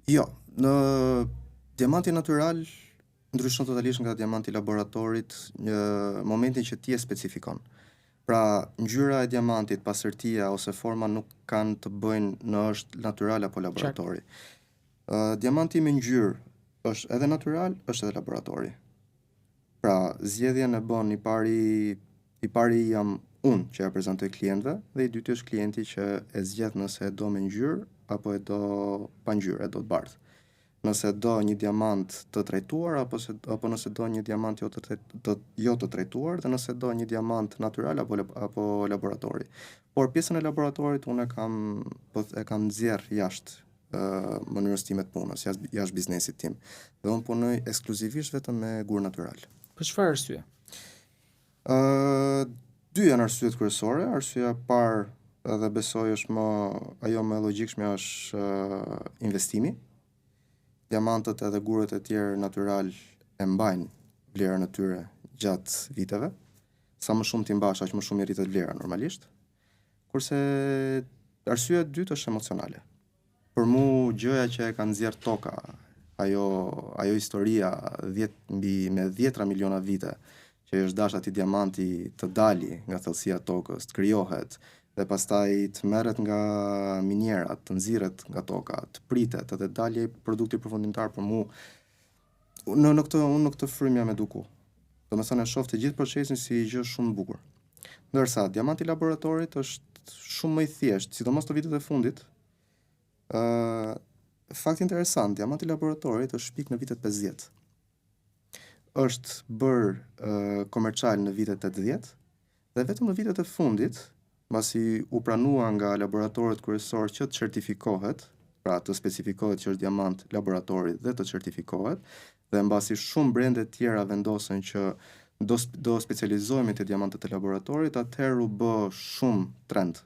Jo, në diamanti natyral ndryshon totalisht nga diamanti i laboratorit në momentin që ti e specifikon. Pra, ngjyra e diamantit, pasërtia ose forma nuk kanë të bëjnë në është natyral apo laboratori. Diamanti me ngjyrë është edhe natyral, është edhe laboratori. Pra, zgjedhjen e bën i pari jam unë që ja prezantoj klientëve dhe i dyti është klienti që e zgjedh nëse e do me ngjyrë apo e do pa ngjyrë, e do të bardhë. Nëse do një diamant të trajtuar apo nëse do një diamant jo të trajtuar dhe nëse do një diamant natyral apo laboratori. Por pjesën e laboratorit unë e kam nxjerr jashtë mënyrës time të punës, jashtë biznesit tim. Dhe unë punoj ekskluzivisht vetëm me gur natyral. Për çfarë arsye? Dy janë arsyet kryesore. Arsyeja e parë dhe besoj është ajo më logjikshme është investimi. Diamantët edhe gurët e tjerë natyral e mbajnë vlerën e tyre gjatë viteve. Sa më shumë ti mbash, aq më shumë i rritet vlera normalisht. Kurse arsyeja e dytë është emocionale. Për mu gjëja që e ka nxjerr toka, ajo historia me 10 miliona vite që është dash atij diamanti të dali nga thellësia e tokës, të krijohet dhe pastaj të merret nga minierat, të nxirret nga toka, të pritet edhe dalje produkti përfundimtar për mu. Unë në këtë frym jam eduku. Domethënë e shoh të gjithë procesin si gjë shumë bukur. Ndërsa diamanti i laboratorit është shumë më i thjeshtë, sidomos të vitet e fundit. Fakt interesant, diamanti i laboratorit është shpik në vitet 50. Është bërë komercial në vitet 80 dhe vetëm në vitet e fundit, mbasi u pranua nga laboratorët kryesorë që të certifikohet, pra të specifikohet që është diamant laboratorit dhe të certifikohet, dhe mbasi shumë brende tjera vendosen që do specializohemi te diamantët e laboratorit, atëherë u bë shumë trend